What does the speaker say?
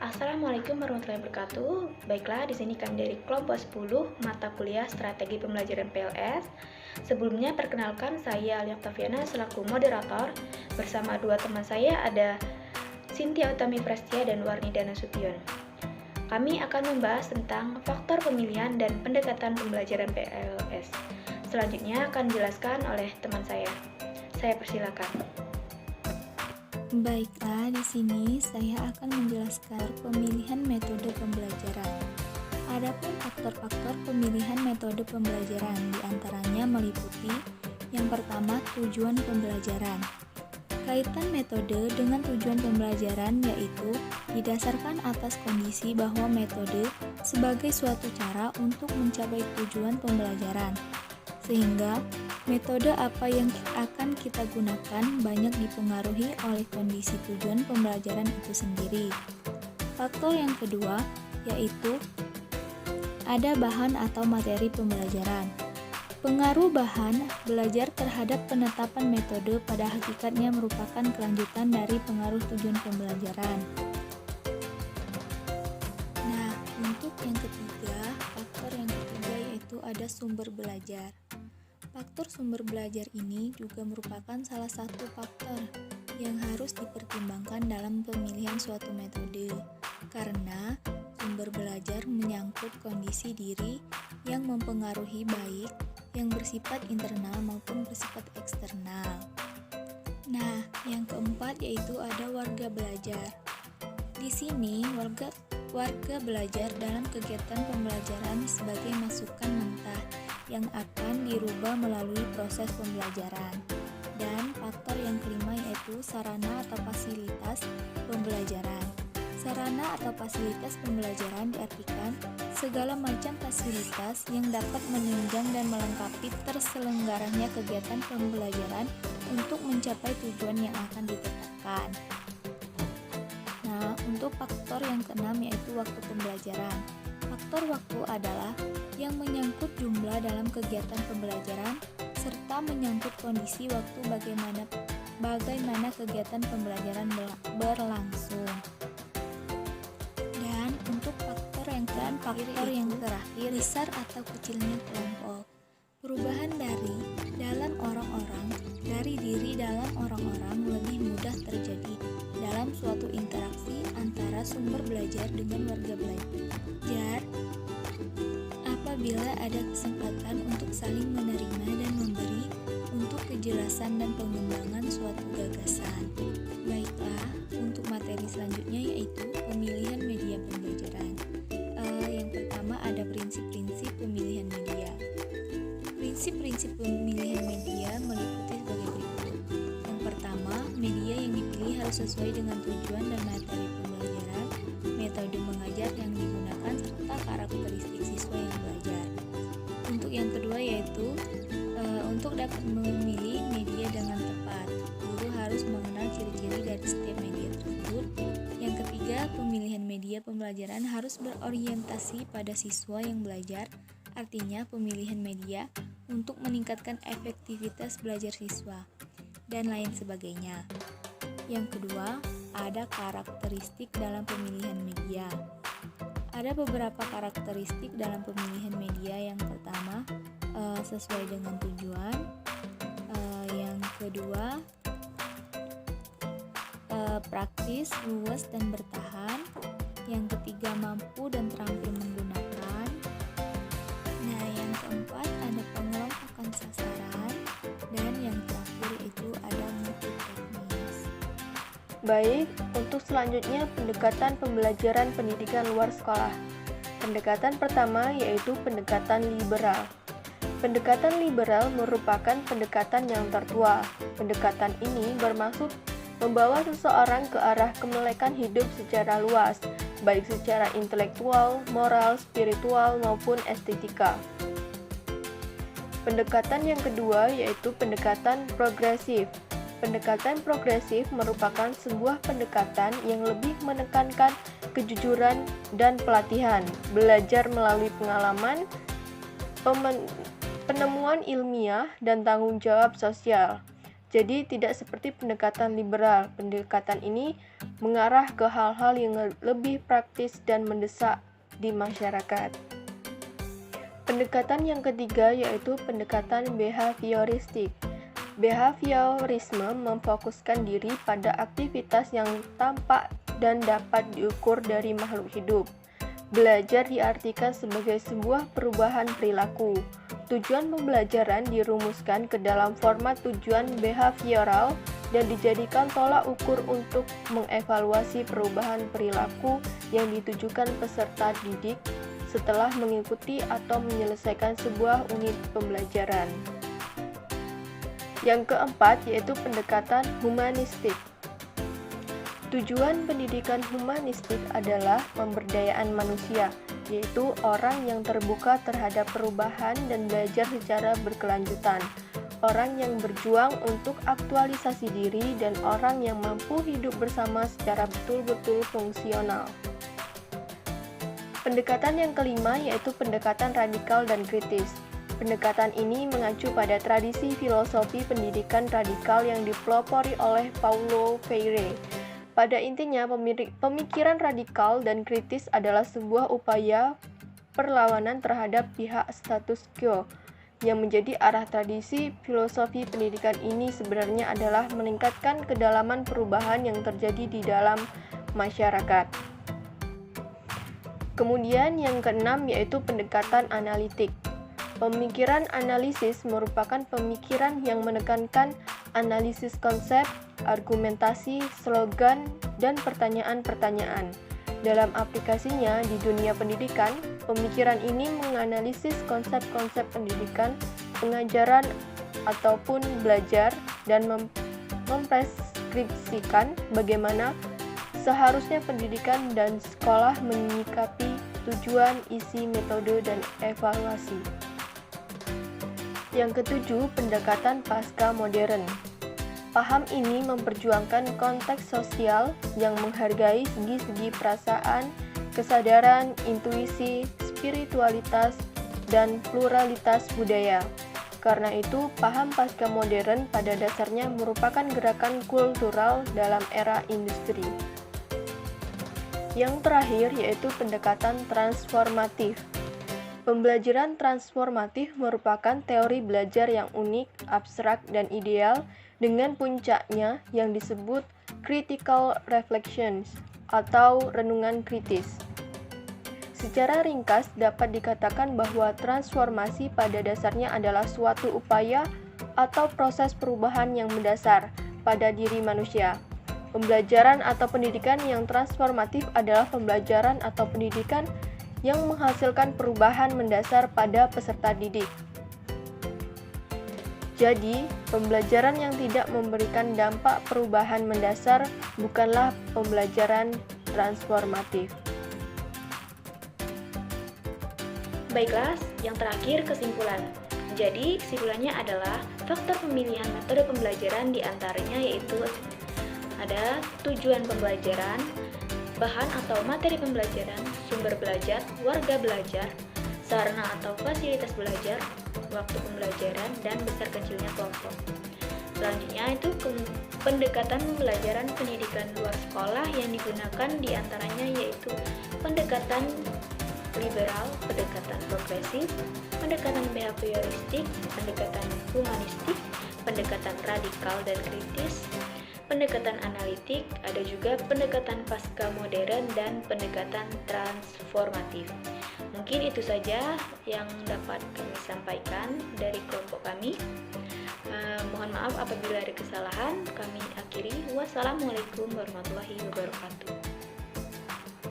Assalamualaikum warahmatullahi wabarakatuh. Baiklah, di sini kami dari kelompok 10 mata kuliah Strategi Pembelajaran PLS. Sebelumnya perkenalkan, saya Alia Octaviana selaku moderator. Bersama dua teman saya ada Cynthia Utami Prastia dan Warnida Nasution. Kami akan membahas tentang faktor pemilihan dan pendekatan pembelajaran PLS. Selanjutnya akan dijelaskan oleh teman saya. Saya persilakan. Baiklah, di sini saya akan menjelaskan pemilihan metode pembelajaran. Adapun faktor-faktor pemilihan metode pembelajaran diantaranya meliputi yang pertama, tujuan pembelajaran. Kaitan metode dengan tujuan pembelajaran yaitu didasarkan atas kondisi bahwa metode sebagai suatu cara untuk mencapai tujuan pembelajaran. Sehingga metode apa yang akan kita gunakan banyak dipengaruhi oleh kondisi tujuan pembelajaran itu sendiri. Faktor yang kedua yaitu ada bahan atau materi pembelajaran. Pengaruh bahan belajar terhadap penetapan metode pada hakikatnya merupakan kelanjutan dari pengaruh tujuan pembelajaran. Nah, untuk yang ketiga, faktor yang ketiga yaitu ada sumber belajar. Faktor sumber belajar ini juga merupakan salah satu faktor yang harus dipertimbangkan dalam pemilihan suatu metode, karena sumber belajar menyangkut kondisi diri yang mempengaruhi baik yang bersifat internal maupun bersifat eksternal. Nah, yang keempat yaitu ada warga belajar. Di sini warga belajar dalam kegiatan pembelajaran sebagai masukan mentah yang akan dirubah melalui proses pembelajaran. Dan faktor yang kelima yaitu sarana atau fasilitas pembelajaran. Sarana atau fasilitas pembelajaran diartikan segala macam fasilitas yang dapat menunjang dan melengkapi terselenggaranya kegiatan pembelajaran untuk mencapai tujuan yang akan ditetapkan. Nah, untuk faktor yang keenam yaitu waktu pembelajaran. Faktor waktu adalah yang menyangkut jumlah dalam kegiatan pembelajaran serta menyangkut kondisi waktu bagaimana kegiatan pembelajaran berlangsung. Dan untuk faktor yang terakhir besar atau kecilnya kelompok. Perubahan dari diri dalam orang-orang lebih mudah terjadi dalam suatu interaksi antara sumber belajar dengan warga belajar apabila ada kesempatan untuk saling menerima dan memberi untuk kejelasan dan pengembangan suatu gagasan. Baiklah, untuk materi selanjutnya yaitu pemilihan media pembelajaran. Yang pertama ada prinsip-prinsip pemilihan media. Prinsip-prinsip pemilihan media meliputi sebagai berikut. Yang pertama, media yang dipilih harus sesuai dengan tujuan dan materi pembelajaran, metode mengajar yang digunakan, serta karakteristik siswa yang belajar. Untuk yang kedua yaitu untuk dapat memilih media dengan tepat, guru harus mengenal ciri-ciri dari setiap media tersebut. Yang ketiga, pemilihan media pembelajaran harus berorientasi pada siswa yang belajar, artinya pemilihan media untuk meningkatkan efektivitas belajar siswa, dan lain sebagainya. Yang kedua, ada karakteristik dalam pemilihan media. Ada beberapa karakteristik dalam pemilihan media. Yang pertama, sesuai dengan tujuan. Yang kedua, praktis, luas, dan bertahan. Yang ketiga, mampu dan terampil menggunakan. Nah, yang keempat, ada pengelompokan sasaran. Dan yang terakhir itu ada mutu teknis. Baik, untuk selanjutnya pendekatan pembelajaran pendidikan luar sekolah. Pendekatan pertama yaitu pendekatan liberal. Pendekatan liberal merupakan pendekatan yang tertua. Pendekatan ini bermaksud membawa seseorang ke arah kemelekan hidup secara luas, baik secara intelektual, moral, spiritual, maupun estetika. Pendekatan yang kedua yaitu pendekatan progresif. Pendekatan progresif merupakan sebuah pendekatan yang lebih menekankan kejujuran dan pelatihan, belajar melalui pengalaman, penemuan ilmiah, dan tanggung jawab sosial. Jadi tidak seperti pendekatan liberal. Pendekatan ini mengarah ke hal-hal yang lebih praktis dan mendesak di masyarakat. Pendekatan yang ketiga yaitu pendekatan behavioristik. Behaviorisme memfokuskan diri pada aktivitas yang tampak dan dapat diukur dari makhluk hidup. Belajar diartikan sebagai sebuah perubahan perilaku. Tujuan pembelajaran dirumuskan ke dalam format tujuan behavioral dan dijadikan tolak ukur untuk mengevaluasi perubahan perilaku yang ditujukan peserta didik setelah mengikuti atau menyelesaikan sebuah unit pembelajaran. Yang keempat yaitu pendekatan humanistik. Tujuan pendidikan humanistik adalah pemberdayaan manusia, yaitu orang yang terbuka terhadap perubahan dan belajar secara berkelanjutan, orang yang berjuang untuk aktualisasi diri, dan orang yang mampu hidup bersama secara betul-betul fungsional. Pendekatan yang kelima yaitu pendekatan radikal dan kritis. Pendekatan ini mengacu pada tradisi filosofi pendidikan radikal yang dipelopori oleh Paulo Freire. Pada intinya, pemikiran radikal dan kritis adalah sebuah upaya perlawanan terhadap pihak status quo. Yang menjadi arah tradisi filosofi pendidikan ini sebenarnya adalah meningkatkan kedalaman perubahan yang terjadi di dalam masyarakat. Kemudian yang keenam yaitu pendekatan analitik. Pemikiran analisis merupakan pemikiran yang menekankan analisis konsep, argumentasi, slogan, dan pertanyaan-pertanyaan. Dalam aplikasinya di dunia pendidikan, pemikiran ini menganalisis konsep-konsep pendidikan, pengajaran, ataupun belajar, dan mempreskripsikan bagaimana seharusnya pendidikan dan sekolah menyikapi tujuan, isi, metode, dan evaluasi. Yang ketujuh, pendekatan pasca modern. Paham ini memperjuangkan konteks sosial yang menghargai segi-segi perasaan, kesadaran, intuisi, spiritualitas, dan pluralitas budaya. Karena itu, paham pasca modern pada dasarnya merupakan gerakan kultural dalam era industri. Yang terakhir yaitu pendekatan transformatif. Pembelajaran transformatif merupakan teori belajar yang unik, abstrak, dan ideal dengan puncaknya yang disebut critical reflections atau renungan kritis. Secara ringkas dapat dikatakan bahwa transformasi pada dasarnya adalah suatu upaya atau proses perubahan yang mendasar pada diri manusia. Pembelajaran atau pendidikan yang transformatif adalah pembelajaran atau pendidikan yang menghasilkan perubahan mendasar pada peserta didik. Jadi, pembelajaran yang tidak memberikan dampak perubahan mendasar bukanlah pembelajaran transformatif. Baiklah, yang terakhir kesimpulan. Jadi, kesimpulannya adalah faktor pemilihan metode pembelajaran diantaranya yaitu ada tujuan pembelajaran, bahan atau materi pembelajaran, sumber belajar, warga belajar, sarana atau fasilitas belajar, waktu pembelajaran, dan besar kecilnya kelompok. Selanjutnya itu pendekatan pembelajaran pendidikan luar sekolah yang digunakan diantaranya yaitu pendekatan liberal, pendekatan progresif, pendekatan behavioristik, pendekatan humanistik, pendekatan radikal dan kritis, pendekatan analitik, ada juga pendekatan pasca modern dan pendekatan transformatif. Mungkin itu saja yang dapat kami sampaikan dari kelompok kami. Mohon maaf apabila ada kesalahan. Kami akhiri. Wassalamualaikum warahmatullahi wabarakatuh.